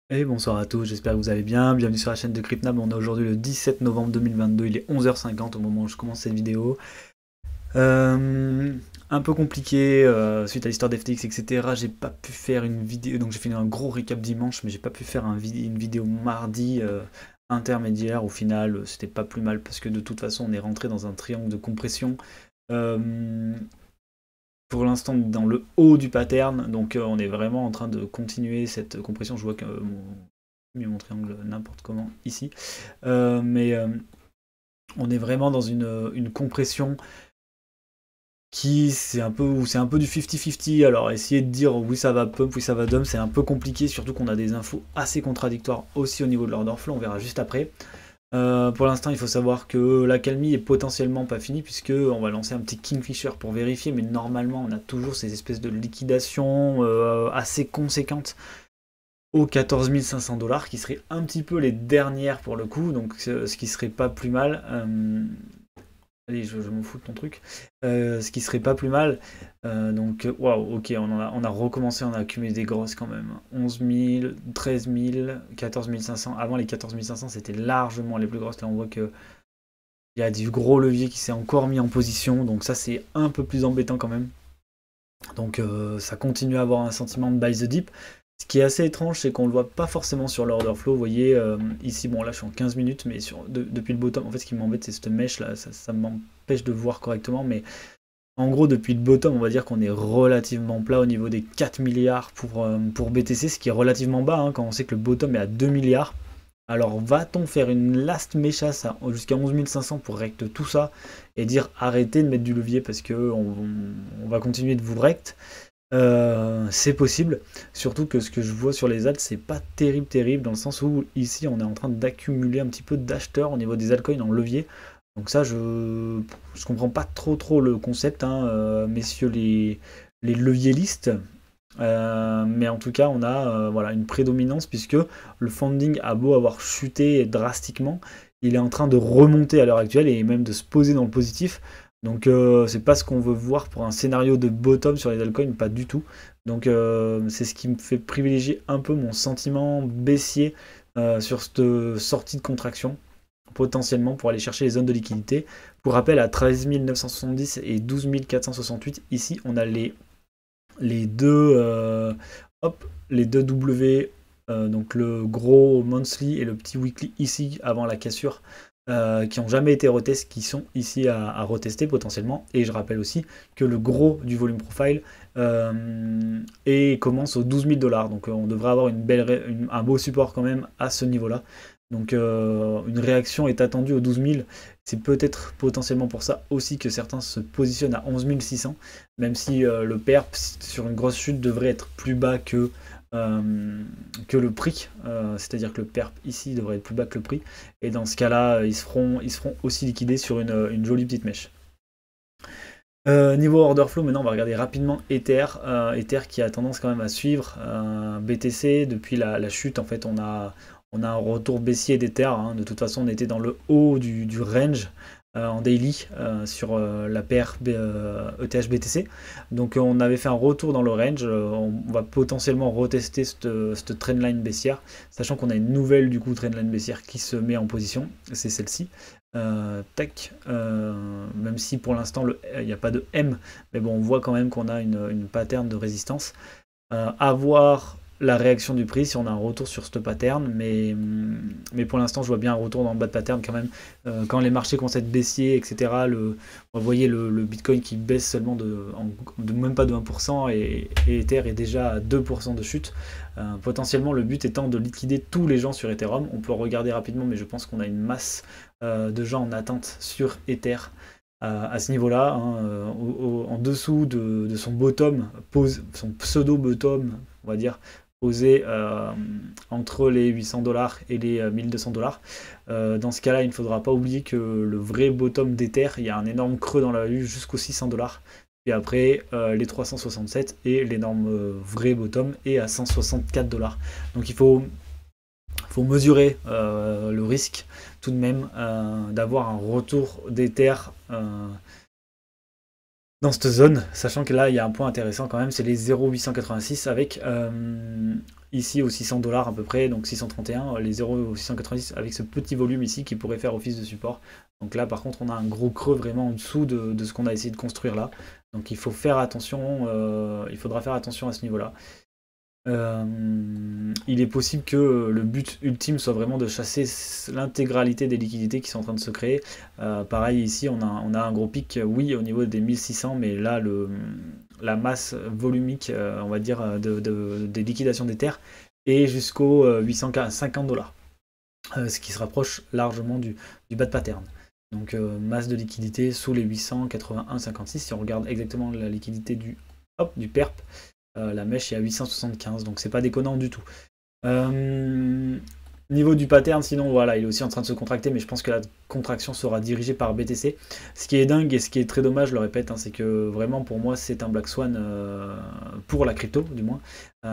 Et bonsoir à tous, j'espère que vous allez bien. Bienvenue sur la chaîne de Cryptnab. On est aujourd'hui le 17 novembre 2022, il est 11h50 au moment où je commence cette vidéo. Euh, un peu compliqué suite à l'histoire d'FTX, etc. J'ai pas pu faire une vidéo, donc j'ai fait un gros récap dimanche, mais j'ai pas pu faire une vidéo mardi intermédiaire. Au final, c'était pas plus mal parce que de toute façon, on est rentré dans un triangle de compression. Euh, pour l'instant dans le haut du pattern, donc on est vraiment en train de continuer cette compression. Je vois que mis mon triangle n'importe comment ici, mais on est vraiment dans une compression qui c'est un peu du 50-50. Alors essayer de dire oui ça va pump, oui ça va dump, c'est un peu compliqué, surtout qu'on a des infos assez contradictoires aussi au niveau de l'order flow, on verra juste après. Pour l'instant, il faut savoir que l'accalmie est potentiellement pas finie, puisque on va lancer un petit Kingfisher pour vérifier, mais normalement, on a toujours ces espèces de liquidations assez conséquentes aux 14 500 dollars, qui seraient un petit peu les dernières pour le coup, donc ce qui serait pas plus mal. Allez, je m'en fous de ton truc. Ce qui serait pas plus mal. Donc, waouh, ok, on a recommencé, on a accumulé des grosses quand même. 11 000, 13 000, 14 500. Avant les 14 500, c'était largement les plus grosses. Là, on voit que il y a du gros levier qui s'est encore mis en position. Donc, ça, c'est un peu plus embêtant quand même. Donc, ça continue à avoir un sentiment de buy the dip. Ce qui est assez étrange, c'est qu'on ne le voit pas forcément sur l'order flow. Vous voyez, ici, bon là je suis en 15 minutes, mais depuis le bottom, en fait ce qui m'embête c'est cette mèche là, ça m'empêche de voir correctement. Mais en gros, depuis le bottom, on va dire qu'on est relativement plat au niveau des 4 milliards pour BTC, ce qui est relativement bas quand on sait que le bottom est à 2 milliards. Alors va-t-on faire une last méchasse jusqu'à 11 500 pour rect tout ça et dire arrêtez de mettre du levier parce que on va continuer de vous rect. C'est possible, surtout que ce que je vois sur les alts, c'est pas terrible dans le sens où ici on est en train d'accumuler un petit peu d'acheteurs au niveau des altcoins en levier. Donc ça, je comprends pas trop le concept, messieurs les leviers listes. Mais en tout cas, on a voilà, une prédominance puisque le funding a beau avoir chuté drastiquement, il est en train de remonter à l'heure actuelle et même de se poser dans le positif. Donc c'est pas ce qu'on veut voir pour un scénario de bottom sur les altcoins, pas du tout. Donc c'est ce qui me fait privilégier un peu mon sentiment baissier sur cette sortie de contraction, potentiellement pour aller chercher les zones de liquidité. Pour rappel, à 13 970 et 12 468, ici on a les deux, hop, les deux W, donc le gros monthly et le petit weekly ici avant la cassure, qui n'ont jamais été retestés, qui sont ici à retester potentiellement. Et je rappelle aussi que le gros du volume profile et commence aux 12 000 dollars. Donc on devrait avoir un beau support quand même à ce niveau-là. Donc une réaction est attendue aux 12 000. C'est peut-être potentiellement pour ça aussi que certains se positionnent à 11 600, même si le PERP sur une grosse chute devrait être plus bas que le prix. C'est-à-dire que le PERP ici devrait être plus bas que le prix. Et dans ce cas-là, ils se feront aussi liquider sur une jolie petite mèche. Niveau order flow, maintenant on va regarder rapidement Ether. Ether qui a tendance quand même à suivre BTC depuis la chute. En fait, on a un retour baissier d'Ether. De toute façon, on était dans le haut du range en daily sur la paire ETH BTC. Donc on avait fait un retour dans le range. On va potentiellement retester cette trendline baissière, sachant qu'on a une nouvelle du coup trendline baissière qui se met en position. C'est celle-ci. Tac, même si pour l'instant il n'y a pas de M, mais bon on voit quand même qu'on a une pattern de résistance. À voir la réaction du prix si on a un retour sur ce pattern, mais pour l'instant je vois bien un retour dans le bas de pattern quand même. Quand les marchés commencent à être baissiers, etc., vous voyez le Bitcoin qui baisse seulement de même pas de 1% et Ether est déjà à 2% de chute. Potentiellement le but étant de liquider tous les gens sur Ethereum. On peut regarder rapidement, mais je pense qu'on a une masse de gens en attente sur Ether à ce niveau-là, en dessous de son bottom, son pseudo-bottom, on va dire, posé entre les 800 dollars et les 1200 dollars. Dans ce cas-là, il ne faudra pas oublier que le vrai bottom d'Ether, il y a un énorme creux dans la value jusqu'aux 600 dollars. Et après, les 367 et l'énorme vrai bottom est à 164 dollars. Donc il faut mesurer le risque tout de même d'avoir un retour d'Ether dans cette zone, sachant que là il y a un point intéressant quand même, c'est les 0,886 avec ici aux 600 $ à peu près, donc 631, les 0 aux 690 avec ce petit volume ici qui pourrait faire office de support. Donc là par contre on a un gros creux vraiment en dessous de ce qu'on a essayé de construire là. Donc il faut faire attention, il faudra faire attention à ce niveau-là. Il est possible que le but ultime soit vraiment de chasser l'intégralité des liquidités qui sont en train de se créer. Pareil ici on a un gros pic, oui au niveau des 1600, mais là la masse volumique on va dire des liquidations des terres est jusqu'aux 850 $, ce qui se rapproche largement du bas de pattern. Donc masse de liquidité sous les 881,56. Si on regarde exactement la liquidité du perp, la mèche est à 875, donc c'est pas déconnant du tout. Niveau du pattern, sinon voilà, il est aussi en train de se contracter, mais je pense que la contraction sera dirigée par BTC. Ce qui est dingue et ce qui est très dommage, je le répète, c'est que vraiment pour moi c'est un Black Swan pour la crypto du moins,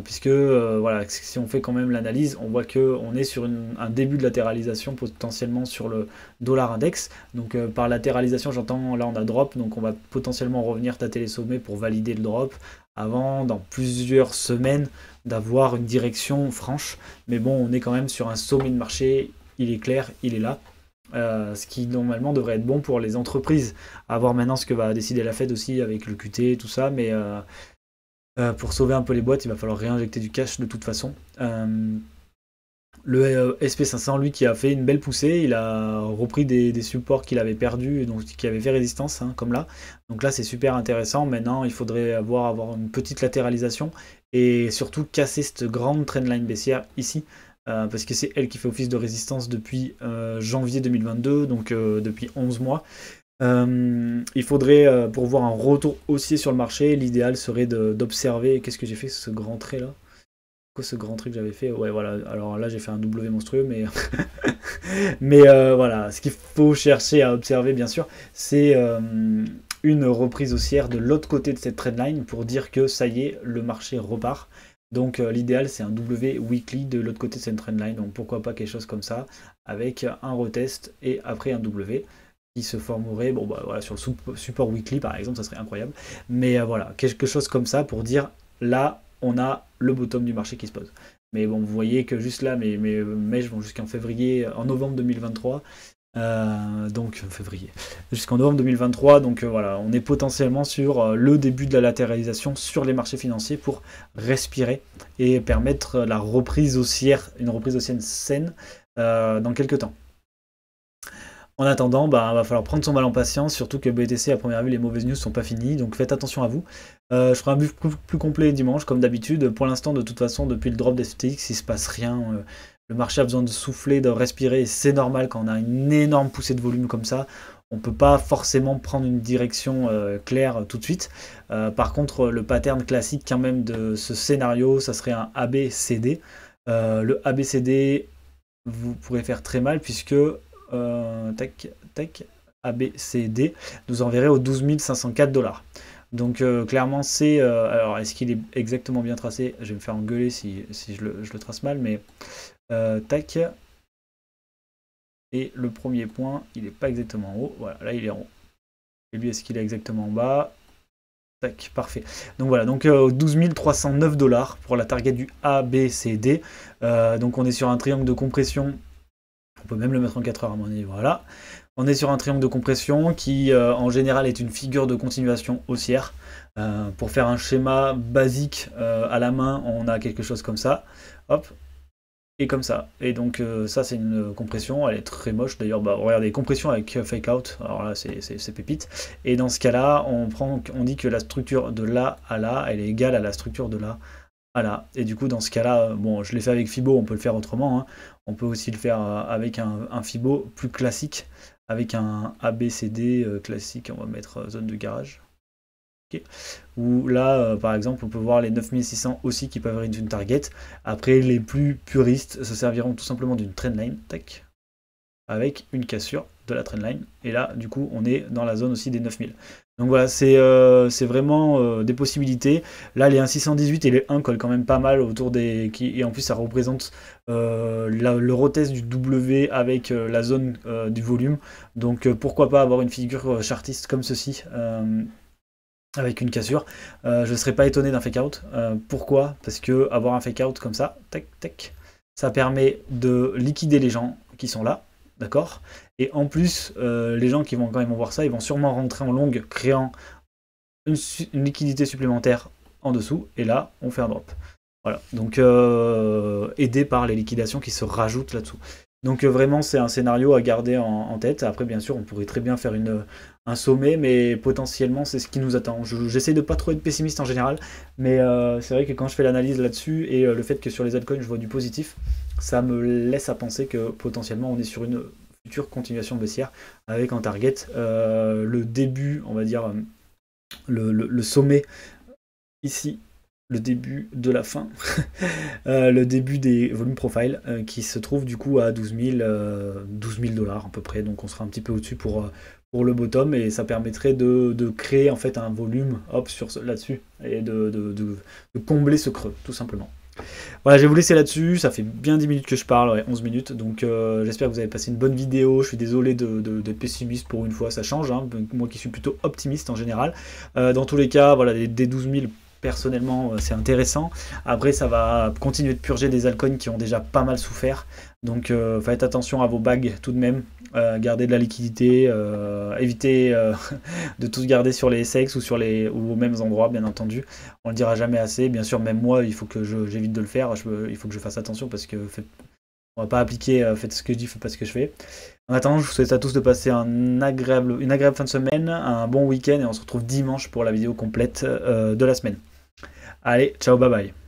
puisque voilà, si on fait quand même l'analyse, on voit qu'on est sur un début de latéralisation potentiellement sur le dollar index. Donc par latéralisation j'entends, là on a drop, donc on va potentiellement revenir tâter les sommets pour valider le drop avant, dans plusieurs semaines, d'avoir une direction franche. Mais bon, on est quand même sur un sommet de marché, il est clair, il est là. Ce qui normalement devrait être bon pour les entreprises. À voir maintenant ce que va décider la Fed aussi avec le QT et tout ça. Mais pour sauver un peu les boîtes, il va falloir réinjecter du cash de toute façon. Le SP500, lui, qui a fait une belle poussée, il a repris des supports qu'il avait perdus, donc qui avaient fait résistance, comme là. Donc là, c'est super intéressant. Maintenant, il faudrait avoir une petite latéralisation et surtout casser cette grande trendline baissière ici, parce que c'est elle qui fait office de résistance depuis janvier 2022, donc depuis 11 mois. Il faudrait, pour voir un retour haussier sur le marché, l'idéal serait d'observer, qu'est-ce que j'ai fait, ce grand trait là? Ce grand truc que j'avais fait, ouais voilà, alors là j'ai fait un W monstrueux, mais mais voilà, ce qu'il faut chercher à observer bien sûr, c'est une reprise haussière de l'autre côté de cette trendline pour dire que ça y est, le marché repart. Donc l'idéal c'est un W weekly de l'autre côté de cette trendline, donc pourquoi pas quelque chose comme ça, avec un retest et après un W qui se formerait, bon bah voilà, sur le support weekly par exemple, ça serait incroyable, mais voilà, quelque chose comme ça pour dire là on a le bottom du marché qui se pose. Mais bon, vous voyez que juste là, mes mèches vont jusqu'en février, en novembre 2023. Donc février, jusqu'en novembre 2023. Donc voilà, on est potentiellement sur le début de la latéralisation sur les marchés financiers pour respirer et permettre la reprise haussière, une reprise haussière saine dans quelques temps. En attendant, bah, va falloir prendre son mal en patience, surtout que BTC, à première vue, les mauvaises news sont pas finies, donc faites attention à vous. Je ferai un but plus complet dimanche, comme d'habitude. Pour l'instant, de toute façon, depuis le drop des FTX, il se passe rien. Le marché a besoin de souffler, de respirer, c'est normal quand on a une énorme poussée de volume comme ça. On ne peut pas forcément prendre une direction claire tout de suite. Par contre, le pattern classique quand même de ce scénario, ça serait un ABCD. Le ABCD, vous pourrez faire très mal puisque... tac, tac, ABCD, nous enverrait aux 12 504 $. Donc clairement c'est... alors est-ce qu'il est exactement bien tracé? Je vais me faire engueuler si je le trace mal, mais tac. Et le premier point, il n'est pas exactement en haut. Voilà, là il est en haut. Et lui, est-ce qu'il est exactement en bas? Tac, parfait. Donc voilà, donc 12 309 $ pour la target du ABCD. Donc on est sur un triangle de compression. On peut même le mettre en 4 heures à mon avis, voilà. On est sur un triangle de compression qui en général est une figure de continuation haussière. Pour faire un schéma basique à la main, on a quelque chose comme ça. Hop. Et comme ça. Et donc ça c'est une compression, elle est très moche. D'ailleurs, bah, regardez, compression avec fake out, alors là c'est pépite. Et dans ce cas-là, on dit que la structure de là à là, elle est égale à la structure de là. Voilà, et du coup dans ce cas-là, bon, je l'ai fait avec Fibo, on peut le faire autrement, hein. On peut aussi le faire avec un Fibo plus classique, avec un ABCD classique, on va mettre zone de garage. Okay. Où là, par exemple, on peut voir les 9600 aussi qui peuvent être une target. Après, les plus puristes se serviront tout simplement d'une trendline, tac, avec une cassure de la trendline. Et là, du coup, on est dans la zone aussi des 9000. Donc voilà, c'est vraiment des possibilités. Là, les 1,618 et les 1 collent quand même pas mal autour des... Et en plus, ça représente le retest du W avec la zone du volume. Donc pourquoi pas avoir une figure chartiste comme ceci avec une cassure. Je ne serais pas étonné d'un fake out. Pourquoi? Parce que avoir un fake out comme ça, tac, tac, ça permet de liquider les gens qui sont là, d'accord? Et en plus, les gens qui vont, quand ils vont voir ça, ils vont sûrement rentrer en longue, créant une liquidité supplémentaire en dessous, et là, on fait un drop. Voilà, donc aidé par les liquidations qui se rajoutent là-dessous. Donc vraiment, c'est un scénario à garder en tête. Après, bien sûr, on pourrait très bien faire un sommet, mais potentiellement, c'est ce qui nous attend. J'essaie de pas trop être pessimiste en général, mais c'est vrai que quand je fais l'analyse là-dessus, et le fait que sur les altcoins, je vois du positif, ça me laisse à penser que potentiellement, on est sur une future continuation baissière, avec en target le début, on va dire, le sommet ici, le début de la fin, le début des volumes profile qui se trouve du coup à 12 000 $ à peu près, donc on sera un petit peu au-dessus pour le bottom, et ça permettrait de créer en fait un volume hop là-dessus et de combler ce creux tout simplement. Voilà, je vais vous laisser là-dessus, ça fait bien 10 minutes que je parle, ouais, 11 minutes, donc j'espère que vous avez passé une bonne vidéo. Je suis désolé d'être pessimiste pour une fois, ça change, hein, moi qui suis plutôt optimiste en général. Dans tous les cas, voilà, des 12 000, personnellement, c'est intéressant. Après, ça va continuer de purger des altcoins qui ont déjà pas mal souffert, donc faites attention à vos bags tout de même. Garder de la liquidité, éviter de tous garder sur les SEX ou ou aux mêmes endroits, bien entendu. On le dira jamais assez. Bien sûr, même moi, il faut que j'évite de le faire. Il faut que je fasse attention parce que on va pas appliquer faites ce que je dis, faites pas ce que je fais. En attendant, je vous souhaite à tous de passer une agréable fin de semaine, un bon week-end, et on se retrouve dimanche pour la vidéo complète de la semaine. Allez, ciao, bye bye.